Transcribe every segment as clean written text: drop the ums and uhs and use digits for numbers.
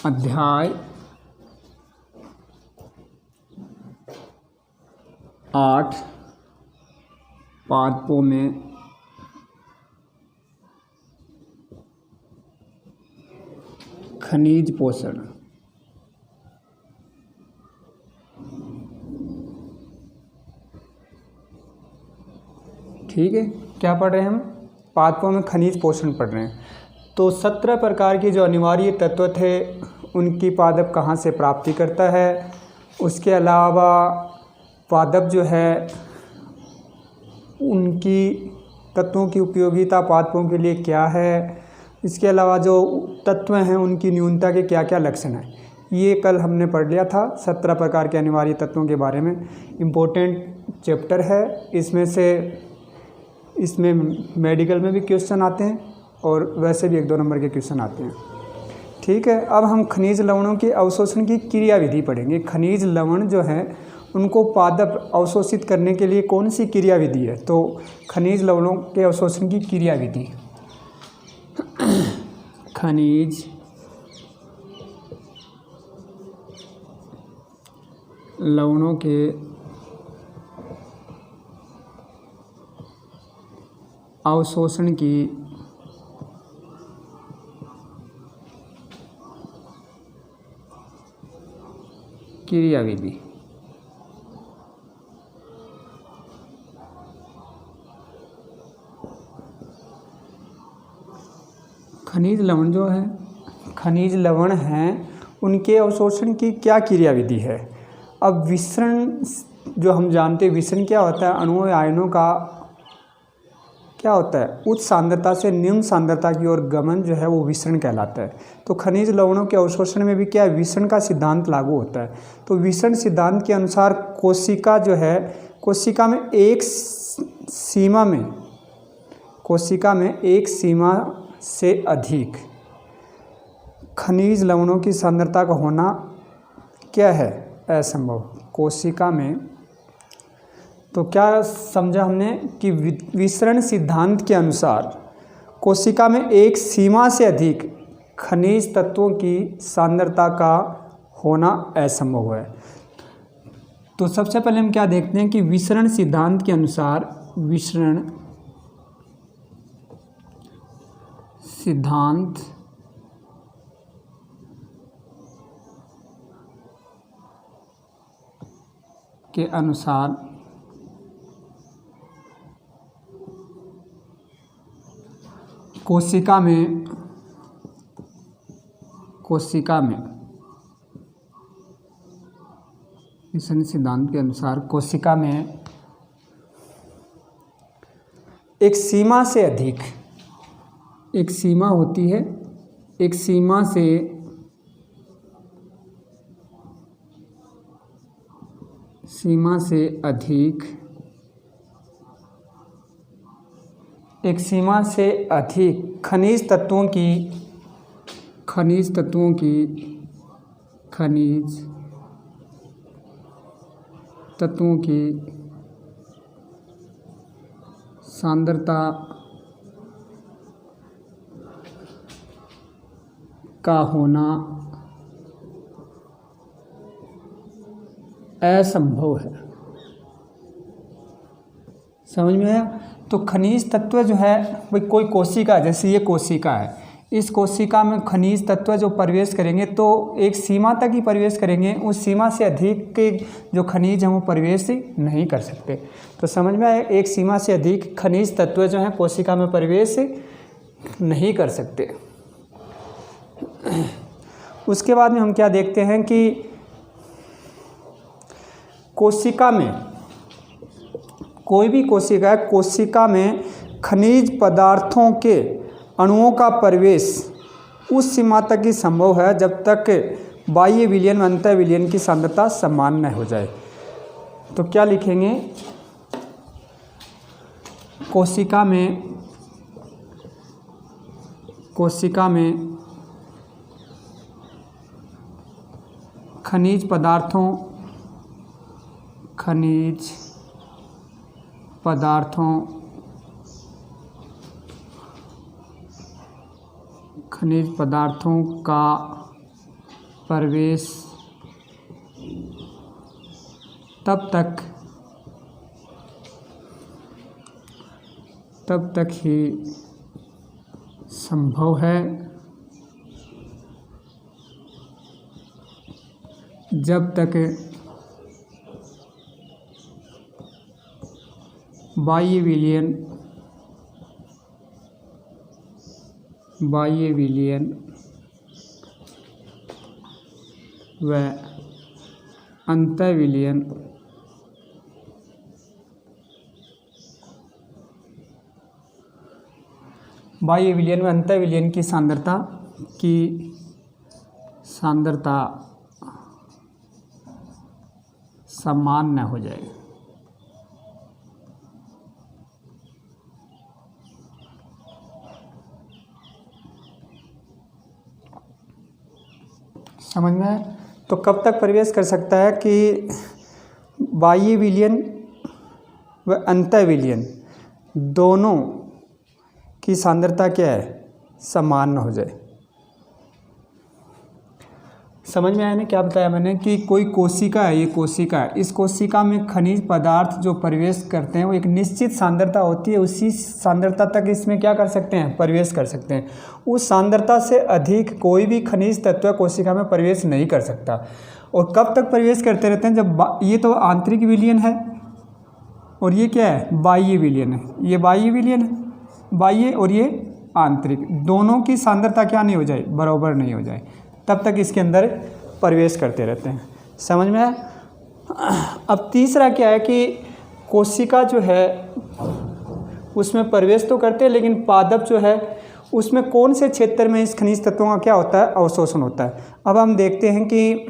अध्याय 8 पादपों में खनिज पोषण। ठीक है, क्या पढ़ रहे हैं हम? पादपों में खनिज पोषण पढ़ रहे हैं। तो 17 प्रकार के जो अनिवार्य तत्व थे उनकी पादप कहाँ से प्राप्ति करता है। उसके अलावा पादप जो है उनकी तत्वों की उपयोगिता पादपों के लिए क्या है। इसके अलावा जो तत्व हैं उनकी न्यूनता के क्या क्या लक्षण हैं, ये कल हमने पढ़ लिया था। 17 प्रकार के अनिवार्य तत्वों के बारे में इम्पोर्टेंट चैप्टर है। इसमें मेडिकल में भी क्वेश्चन आते हैं और वैसे भी 1-2 नंबर के क्वेश्चन आते हैं। ठीक है, अब हम खनिज लवणों के अवशोषण की क्रियाविधि पढ़ेंगे। खनिज लवण जो है उनको पादप अवशोषित करने के लिए कौन सी क्रियाविधि है, तो खनिज लवणों के अवशोषण की क्रियाविधि। खनिज लवणों के अवशोषण की क्रियाविधि। खनिज लवण जो है, खनिज लवण हैं, उनके अवशोषण की क्या क्रियाविधि है। अब विसरण जो हम जानते हैं, विसरण क्या होता है, अणुओं या आयनों का क्या होता है, उच्च सांद्रता से निम्न सांद्रता की ओर गमन जो है वो विसरण कहलाता है। तो खनिज लवणों के अवशोषण में भी क्या है, विसरण का सिद्धांत लागू होता है। तो विसरण सिद्धांत के अनुसार कोशिका जो है, कोशिका में एक सीमा से अधिक खनिज लवणों की सांद्रता का होना क्या है, असंभव। कोशिका में तो क्या समझा हमने कि विसरण सिद्धांत के अनुसार कोशिका में एक सीमा से अधिक खनिज तत्वों की सांद्रता का होना असंभव है। तो सबसे पहले हम क्या देखते हैं कि विसरण सिद्धांत के अनुसार, विसरण सिद्धांत के अनुसार कोशिका में विसरण सिद्धांत के अनुसार कोशिका में एक सीमा से अधिक, एक सीमा होती है, एक सीमा से अधिक, एक सीमा से अधिक खनिज तत्वों की सांद्रता का होना असंभव है। समझ में आया? तो खनिज तत्व जो है भाई, कोई कोशिका, जैसे ये कोशिका है, इस कोशिका में खनिज तत्व जो प्रवेश करेंगे तो एक सीमा तक ही प्रवेश करेंगे, उस सीमा से अधिक के जो खनिज हैं वो प्रवेश नहीं कर सकते। तो समझ में आया, एक सीमा से अधिक खनिज तत्व जो हैं कोशिका में प्रवेश नहीं कर सकते। उसके बाद में हम क्या देखते हैं कि कोशिका में, कोई भी कोशिका है, कोशिका में खनिज पदार्थों के अणुओं का प्रवेश उस सीमा तक ही संभव है जब तक बाह्य विलयन में अंतः विलयन की सांद्रता समान न हो जाए। तो क्या लिखेंगे, कोशिका में खनिज पदार्थों का प्रवेश तब तक ही संभव है जब तक बाह्य विलयन व अंतःविलयन बाह्य विलयन व अंतःविलयन की सांद्रता समान न हो जाए। समझ में आया? तो कब तक प्रवेश कर सकता है कि बाह्य विलयन व अंतःविलयन दोनों की सांद्रता क्या है, समान न हो जाए। समझ में आया ना क्या बताया मैंने कि कोई कोशिका है, ये कोशिका है, इस कोशिका में खनिज पदार्थ जो प्रवेश करते हैं वो एक निश्चित सांद्रता होती है, उसी सांद्रता तक इसमें क्या कर सकते हैं, प्रवेश कर सकते हैं। उस सांद्रता से अधिक कोई भी खनिज तत्व कोशिका में प्रवेश नहीं कर सकता। और कब तक प्रवेश करते रहते हैं, जब ये तो आंतरिक विलयन है और ये क्या है, बाह्य विलयन है। ये बाह्य विलयन है, बाह्य और ये आंतरिक, दोनों की सांद्रता क्या नहीं हो जाए, बराबर नहीं हो जाए, तब तक इसके अंदर प्रवेश करते रहते हैं। समझ में आया? अब तीसरा क्या है कि कोशिका जो है उसमें प्रवेश तो करते हैं, लेकिन पादप जो है उसमें कौन से क्षेत्र में इस खनिज तत्वों का क्या होता है, अवशोषण होता है। अब हम देखते हैं कि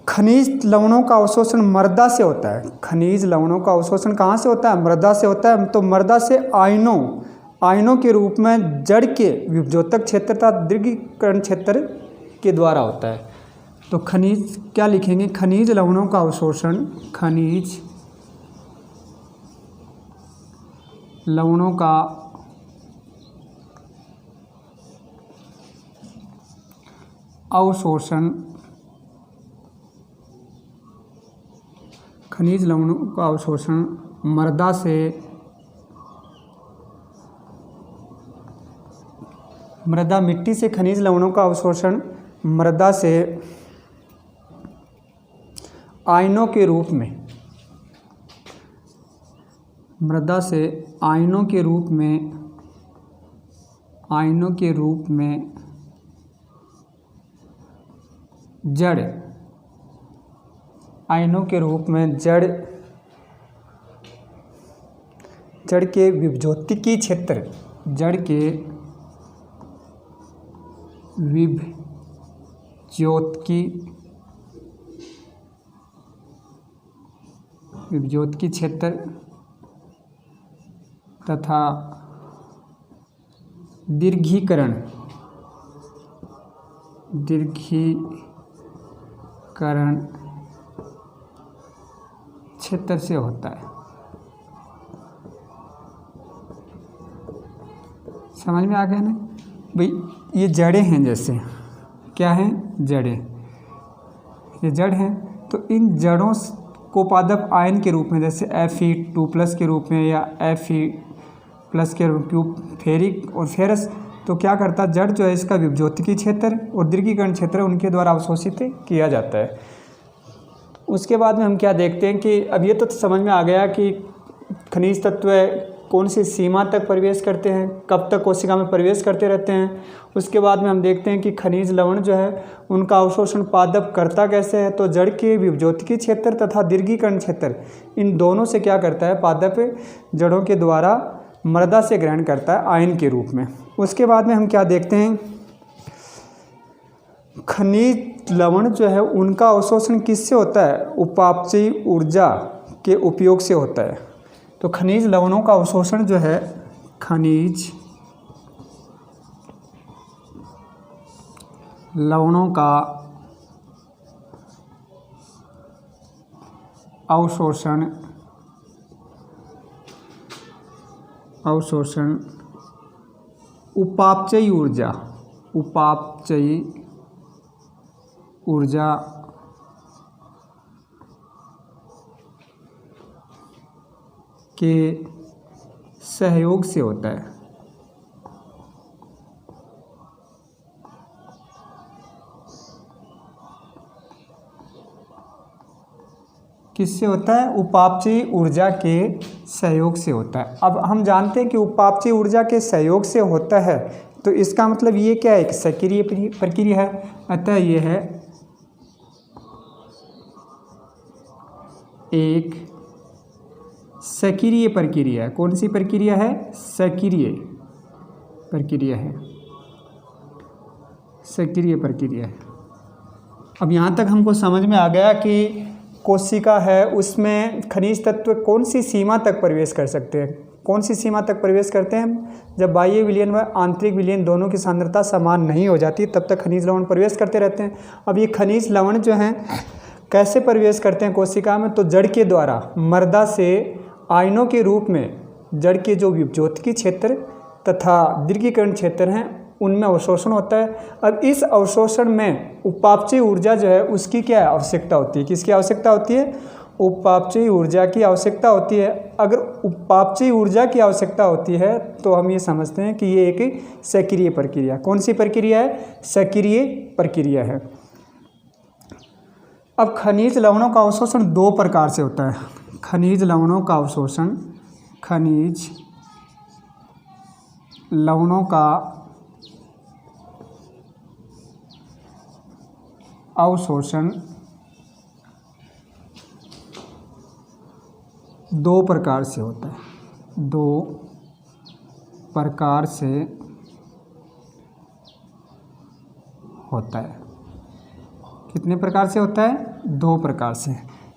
खनिज लवणों का अवशोषण मृदा से होता है। खनिज लवणों का अवशोषण कहाँ से होता है, मृदा से होता है। तो मृदा से आयनों के रूप में जड़ के विभजोतक क्षेत्र तथा दीर्घीकरण क्षेत्र के द्वारा होता है। तो खनिज क्या लिखेंगे, खनिज लवणों का अवशोषण, खनिज लवणों का अवशोषण, खनिज लवणों का अवशोषण मृदा से मिट्टी से खनिज लवणों का अवशोषण मृदा से आयनों के रूप में, मृदा से आयनों के रूप में जड़, आयनों के रूप में जड़ के विभजोतिकी क्षेत्र, जड़ के विभजोतिकी क्षेत्र तथा दीर्घीकरण क्षेत्र से होता है। समझ में आ गया ना भाई? ये जड़ें हैं, जैसे क्या हैं, जड़ें, ये जड़ हैं। तो इन जड़ों को पादप आयन के रूप में, जैसे Fe2+ के रूप में या Fe+ के रूप, फेरिक और फेरस, तो क्या करता है, जड़ जो है इसका विभजोतिकी क्षेत्र और दीर्घीकरण क्षेत्र उनके द्वारा अवशोषित किया जाता है। उसके बाद में हम क्या देखते हैं कि अब ये तो समझ में आ गया कि खनिज तत्व कौन सी सीमा तक प्रवेश करते हैं, कब तक कोशिका में प्रवेश करते रहते हैं। उसके बाद में हम देखते हैं कि खनिज लवण जो है उनका अवशोषण पादप करता कैसे है। तो जड़ के विभजोतिकी क्षेत्र तथा दीर्घीकरण क्षेत्र, इन दोनों से क्या करता है, पादप जड़ों के द्वारा मृदा से ग्रहण करता है आयन के रूप में। उसके बाद में हम क्या देखते हैं, खनिज लवण जो है उनका अवशोषण किससे होता है, उपापचयी ऊर्जा के उपयोग से होता है। तो खनिज लवणों का अवशोषण जो है, खनिज लवणों का अवशोषण उपापचयी ऊर्जा उपापचयी ऊर्जा के सहयोग से होता है। किससे होता है? उपापचयी ऊर्जा के सहयोग से होता है। अब हम जानते हैं कि उपापचयी ऊर्जा के सहयोग से होता है, तो इसका मतलब ये क्या है? एक सक्रिय प्रक्रिया है। अतः ये है एक सक्रिय प्रक्रिया। कौन सी प्रक्रिया है? सक्रिय प्रक्रिया है, सक्रिय प्रक्रिया है। अब यहाँ तक हमको समझ में आ गया कि कोशिका है, उसमें खनिज तत्व कौन सी सीमा तक प्रवेश कर सकते हैं। कौन सी सीमा तक प्रवेश करते हैं? जब बाह्य विलयन व आंतरिक विलयन दोनों की सांद्रता समान नहीं हो जाती, तब तक खनिज लवण प्रवेश करते रहते हैं। अब ये खनिज लवण जो हैं कैसे प्रवेश करते हैं कोशिका में? तो जड़ के द्वारा मर्दा से आयनों के रूप में जड़ के जो विभज्योतिकी क्षेत्र तथा दीर्घीकरण क्षेत्र हैं उनमें अवशोषण होता है। अब इस अवशोषण में उपापचयी ऊर्जा जो है उसकी क्या आवश्यकता होती है? किसकी आवश्यकता होती है? उपापचयी ऊर्जा की आवश्यकता होती है। अगर उपापचयी ऊर्जा की आवश्यकता होती है तो हम ये समझते हैं कि ये एक सक्रिय प्रक्रिया। कौन सी प्रक्रिया है? सक्रिय प्रक्रिया है। अब खनिज लवणों का अवशोषण दो प्रकार से होता है। खनिज लवणों का अवशोषण, खनिज लवणों का अवशोषण दो प्रकार से होता है। दो प्रकार से होता है। कितने प्रकार से होता है? दो प्रकार से।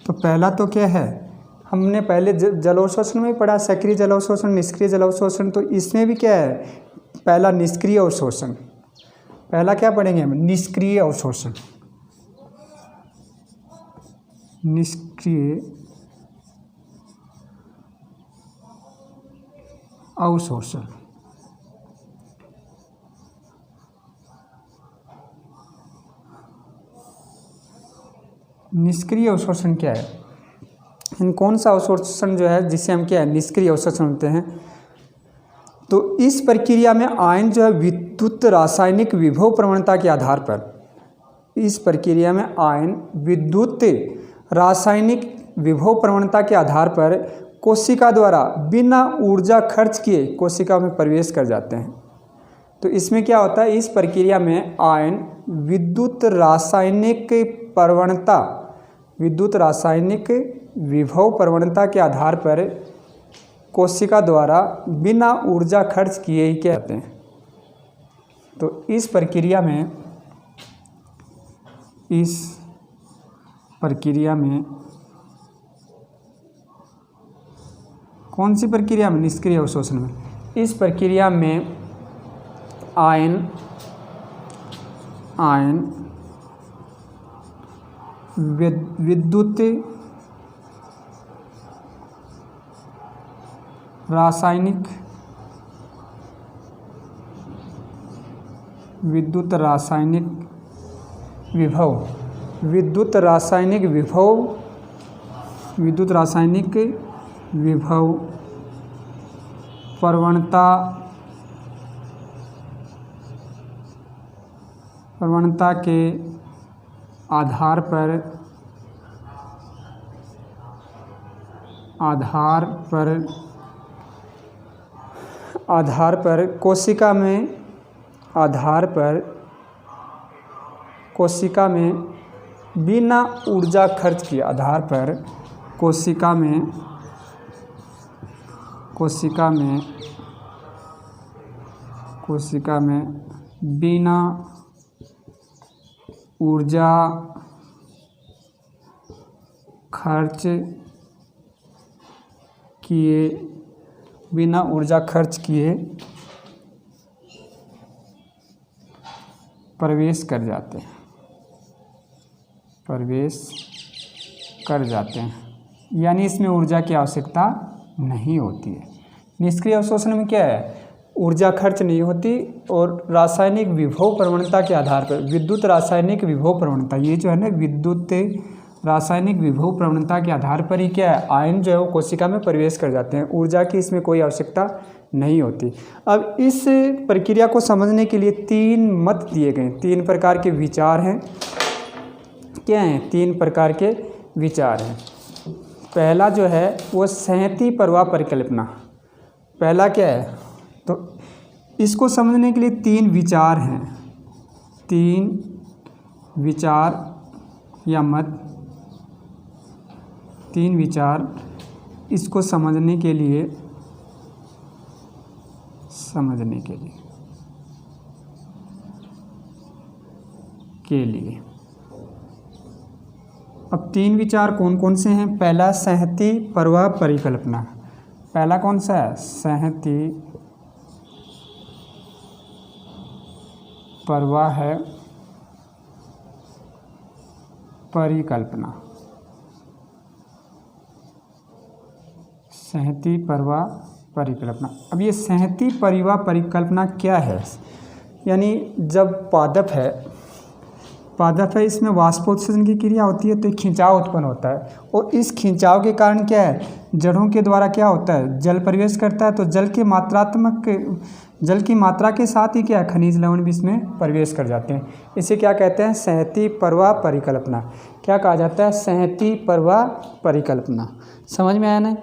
तो पहला तो क्या है? हमने पहले जलावशोषण में पढ़ा, सक्रिय जलावशोषण, निष्क्रिय जलावशोषण। तो इसमें भी क्या है? पहला निष्क्रिय अवशोषण। पहला क्या पढ़ेंगे हम? निष्क्रिय अवशोषण। निष्क्रिय अवशोषण। निष्क्रिय अवशोषण क्या है? कौन सा अवशोषण जो है जिसे हम क्या है? निष्क्रिय अवशोषण होते हैं। तो इस प्रक्रिया में आयन जो है विद्युत रासायनिक विभव प्रवणता के आधार पर, इस प्रक्रिया में आयन विद्युत रासायनिक विभव प्रवणता के आधार पर कोशिका द्वारा बिना ऊर्जा खर्च किए कोशिका में प्रवेश कर जाते हैं। तो इसमें क्या होता है? इस प्रक्रिया में आयन विद्युत रासायनिक प्रवणता, विद्युत रासायनिक विभव प्रवणता के आधार पर कोशिका द्वारा बिना ऊर्जा खर्च किए ही क्या होते हैं। तो इस प्रक्रिया में कौन सी प्रक्रिया में? निष्क्रिय अवशोषण में। इस प्रक्रिया में आयन विद्युत रासायनिक विभव प्रवणता के आधार पर कोशिका में बिना ऊर्जा खर्च किए, आधार पर कोशिका में बिना ऊर्जा खर्च किए प्रवेश कर जाते हैं, यानी इसमें ऊर्जा की आवश्यकता नहीं होती है। निष्क्रिय अवशोषण में क्या है? ऊर्जा खर्च नहीं होती। और रासायनिक विभव प्रवणता के आधार पर विद्युत रासायनिक विभव प्रवणता, ये जो है ना विद्युत रासायनिक विभव प्रवणता के आधार पर ही क्या है आयन जो है वो कोशिका में प्रवेश कर जाते हैं। ऊर्जा की इसमें कोई आवश्यकता नहीं होती। अब इस प्रक्रिया को समझने के लिए 3 मत दिए गए, 3 प्रकार के विचार हैं। क्या हैं? 3 प्रकार के विचार हैं। पहला जो है वो संहति प्रवाह परिकल्पना। पहला क्या है? तो इसको समझने के लिए 3 विचार हैं, 3 विचार या मत, 3 विचार इसको समझने के लिए अब 3 विचार कौन कौन से हैं? पहला संहति प्रवाह परिकल्पना। पहला कौन सा है? संहति प्रवाह है परिकल्पना। संहति प्रवाह परिकल्पना। अब ये संहति प्रवाह परिकल्पना क्या है? यानी जब पादप है इसमें वाष्पोत्सर्जन की क्रिया होती है तो एक खिंचाव उत्पन्न होता है। और इस खिंचाव के कारण क्या है जड़ों के द्वारा क्या होता है जल प्रवेश करता है। तो जल की मात्रा के साथ ही क्या खनिज लवण भी इसमें प्रवेश कर जाते हैं। इसे क्या कहते हैं? संहति प्रवाह परिकल्पना। क्या कहा जाता है? संहति प्रवाह परिकल्पना। समझ में आया ना?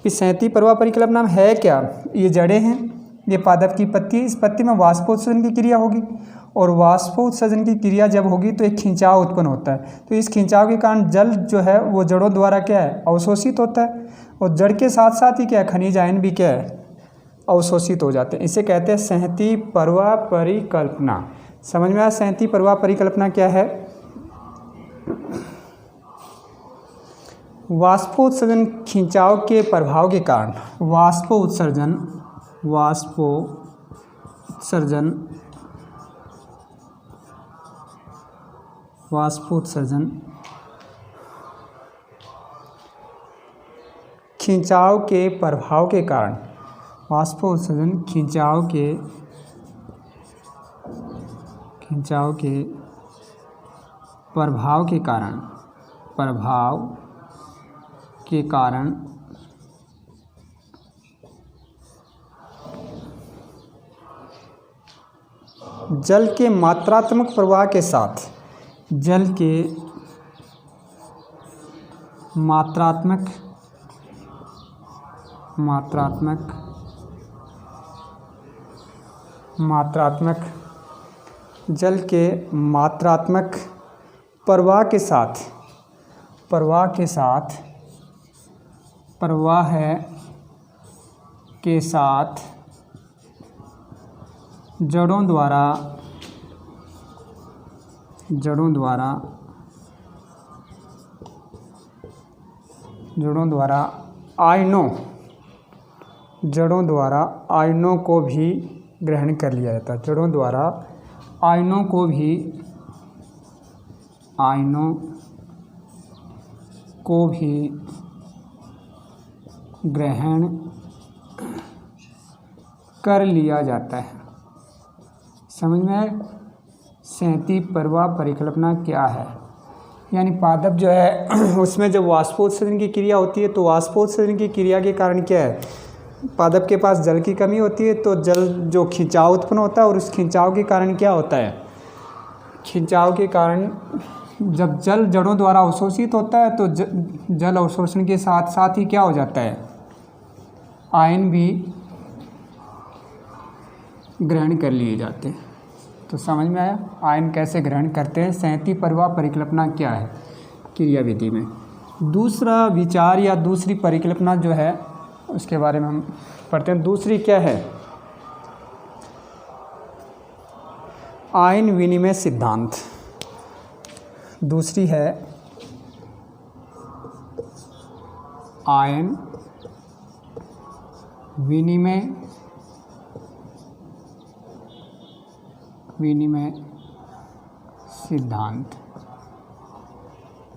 इस संहति प्रवाह परिकल्पना में है क्या? ये जड़ें हैं, ये पादप की पत्ती है, इस पत्ती में वाष्पोत्सर्जन की क्रिया होगी और वाष्पोत्सर्जन की क्रिया जब होगी तो एक खिंचाव उत्पन्न होता है। तो इस खिंचाव के कारण जल जो है वो जड़ों द्वारा क्या है अवशोषित होता है और जड़ के साथ साथ ही क्या है खनिज आयन भी क्या है अवशोषित हो जाते हैं। इसे कहते हैं संहति प्रवाह परिकल्पना। समझ में आया संहति प्रवाह परिकल्पना क्या है? वाष्पोत्सर्जन खिंचाव के प्रभाव के कारण वाष्पोत्सर्जन खिंचाव के प्रभाव के कारण वाष्पोत्सर्जन खिंचाव के प्रभाव के कारण जल के मात्रात्मक प्रवाह के साथ जल के मात्रात्मक जल के मात्रात्मक प्रवाह के साथ जड़ों द्वारा आयनों को भी ग्रहण कर लिया जाता है। जड़ों द्वारा आयनों को भी ग्रहण कर लिया जाता है। समझ में आए? संहति प्रवाह परिकल्पना क्या है? यानी पादप जो है उसमें जब वाष्पोत्सर्जन की क्रिया होती है तो वाष्पोत्सर्जन की क्रिया के कारण क्या है पादप के पास जल की कमी होती है। तो जल जो खिंचाव उत्पन्न होता है और उस खिंचाव के कारण क्या होता है खिंचाव के कारण जब जल जड़ों द्वारा अवशोषित होता है तो जल अवशोषण के साथ साथ ही क्या हो जाता है आयन भी ग्रहण कर लिए जाते हैं। तो समझ में आया आयन कैसे ग्रहण करते हैं? संहति प्रवाह परिकल्पना क्या है क्रिया विधि में। दूसरा विचार या दूसरी परिकल्पना जो है उसके बारे में हम पढ़ते हैं। दूसरी क्या है? आयन विनिमय सिद्धांत। दूसरी है आयन विनिमय सिद्धांत।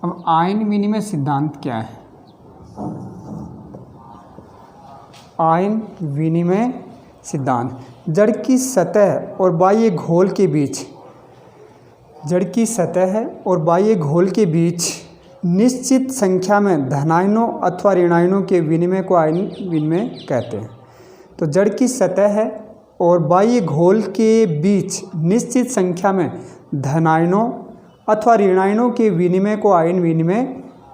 अब आयन विनिमय सिद्धांत क्या है? आयन विनिमय सिद्धांत जड़ की सतह और बाह्य घोल के बीच, जड़ की सतह और बाह्य घोल के बीच निश्चित संख्या में धनायनों अथवा ऋणायनों के विनिमय को आयन विनिमय कहते हैं। तो जड़ की सतह और बाह्य घोल के बीच निश्चित संख्या में धनायनों अथवा ऋणायनों के विनिमय को आयन विनिमय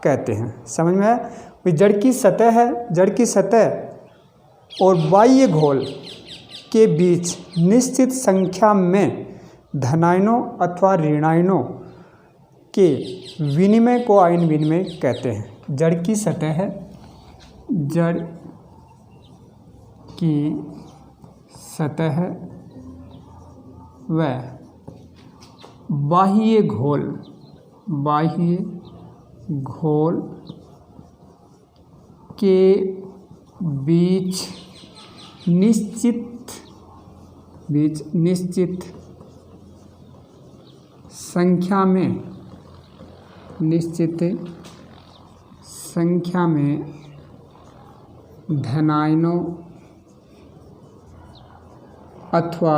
कहते हैं। समझ में आया? जड़ की सतह है, जड़ की सतह और बाह्य घोल के बीच निश्चित संख्या में धनायनों अथवा ऋणायनों के विनिमय को आयन विनिमय कहते हैं। जड़ की सतह है, जड़ की सतह व बाह्य घोल, बाह्य घोल के बीच निश्चित संख्या में, निश्चित संख्या में धनायनों अथवा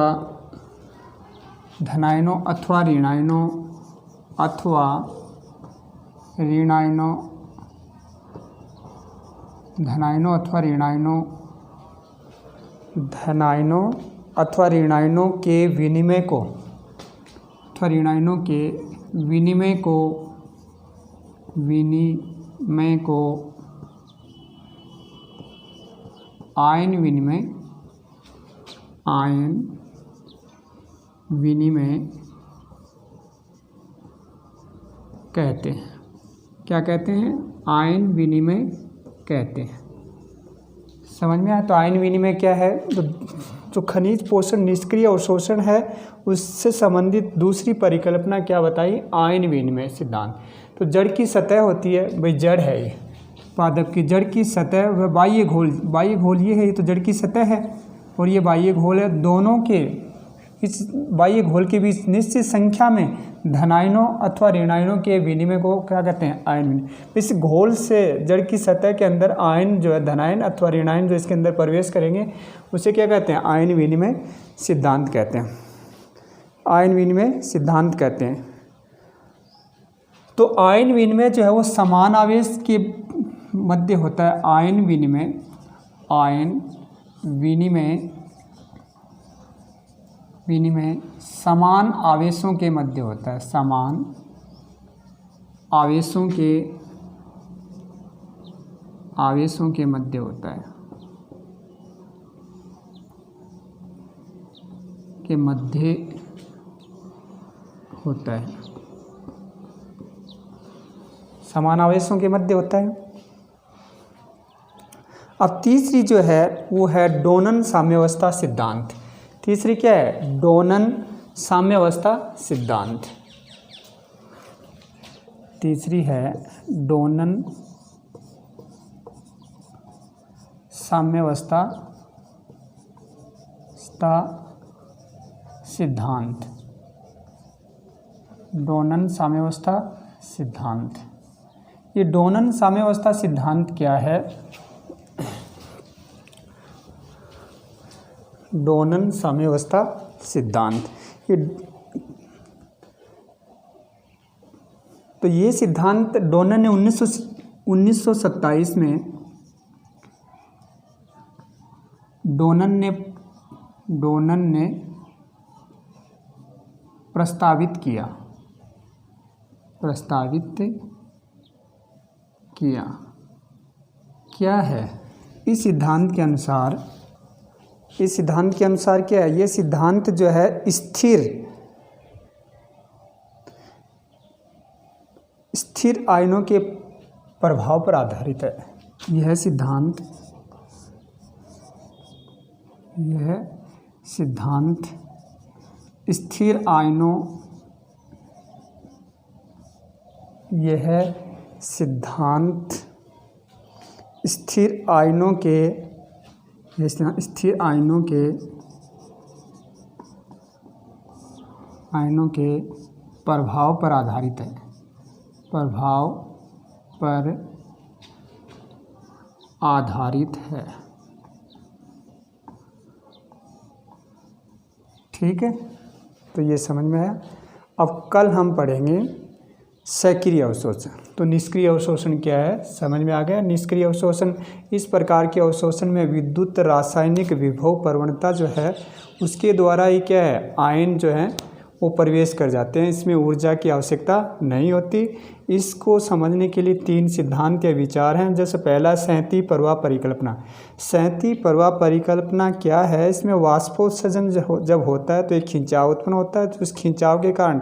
ऋणायनों अथवा ऋणायनों के विनिमय को आयन विनिमय कहते हैं। क्या कहते हैं? आयन विनिमय कहते हैं। समझ में आया? तो आयन विनिमय क्या है? तो जो खनिज पोषण निष्क्रिय अवशोषण है उससे संबंधित दूसरी परिकल्पना क्या बताई? आयन विनिमय सिद्धांत। तो जड़ की सतह होती है, भाई जड़ है ये पादप की, जड़ की सतह वह बाह्य घोल ये है, ये तो जड़ की सतह है और ये बाह्य घोल है। दोनों के इस बाह्य घोल के बीच निश्चित संख्या में धनायनों अथवा ऋणायनों के विनिमय को क्या कहते हैं? आयन विनिमय। इस घोल से जड़ की सतह के अंदर आयन जो है, धनायन अथवा ऋणायन जो इसके अंदर प्रवेश करेंगे उसे क्या कहते हैं? आयन विनिमय सिद्धांत कहते हैं। आयन विनिमय सिद्धांत कहते हैं। तो आयन विनिमय जो है वो समान आवेश के मध्य होता है। आयन विनिमय समान आवेशों के मध्य होता है। समान आवेशों के मध्य होता है, के मध्य होता है, समान आवेशों के मध्य होता है। अब तीसरी जो है वो है डोनन साम्यावस्था सिद्धांत। तीसरी क्या है? डोनन साम्यावस्था सिद्धांत। तीसरी है डोनन साम्यावस्था सिद्धांत। डोनन साम्यावस्था सिद्धांत। ये डोनन साम्यावस्था सिद्धांत क्या है? डोनन साम्यावस्था सिद्धांत तो ये सिद्धांत डोनन ने 1927 में डोनन ने प्रस्तावित किया। क्या है? इस सिद्धांत के अनुसार क्या है? ये सिद्धांत जो है स्थिर आयनों के प्रभाव पर आधारित है। यह सिद्धांत स्थिर आयनों के प्रभाव पर आधारित है। ठीक है, तो ये समझ में आया। अब कल हम पढ़ेंगे सक्रिय अवशोषण। तो निष्क्रिय अवशोषण क्या है, समझ में आ गया। निष्क्रिय अवशोषण, इस प्रकार के अवशोषण में विद्युत रासायनिक विभव प्रवणता जो है उसके द्वारा ही क्या है, आयन जो है वो प्रवेश कर जाते हैं, इसमें ऊर्जा की आवश्यकता नहीं होती। इसको समझने के लिए 3 सिद्धांत या विचार हैं। जैसे पहला संहति प्रवाह परिकल्पना। संहति प्रवाह परिकल्पना क्या है, इसमें वाष्पोत्सर्जन जब होता है तो एक खिंचाव उत्पन्न होता है, तो उस खिंचाव के कारण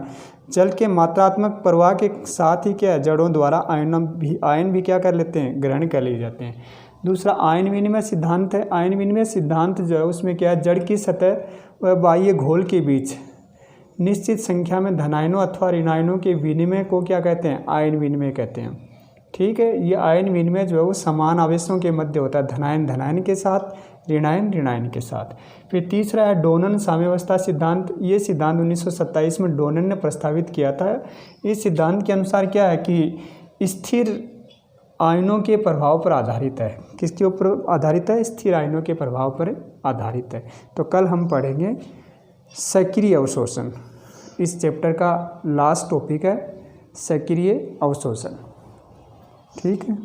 जल के मात्रात्मक प्रवाह के साथ ही क्या है, जड़ों द्वारा आयन भी क्या कर लेते हैं, ग्रहण कर लिए जाते हैं। दूसरा आयन विनिमय सिद्धांत है। आयन विनिमय सिद्धांत जो है उसमें क्या है, जड़ की सतह व बाह्य घोल के बीच निश्चित संख्या में धनायनों अथवा ऋणायनों के विनिमय को क्या कहते हैं, आयन विनिमय कहते हैं। ठीक है, ये आयन विनिमय जो है वो समान आवेशों के मध्य होता है, धनायन धनायन के साथ, ऋणायन ऋणायन के साथ। फिर तीसरा है डोनन साम्यावस्था सिद्धांत। ये सिद्धांत 1927 में डोनन ने प्रस्तावित किया था। इस सिद्धांत के अनुसार क्या है कि स्थिर आयनों के प्रभाव पर आधारित है। किसके ऊपर आधारित है, स्थिर आयनों के प्रभाव पर आधारित है। तो कल हम पढ़ेंगे सक्रिय अवशोषण। इस चैप्टर का लास्ट टॉपिक है सक्रिय अवशोषण। ठीक है।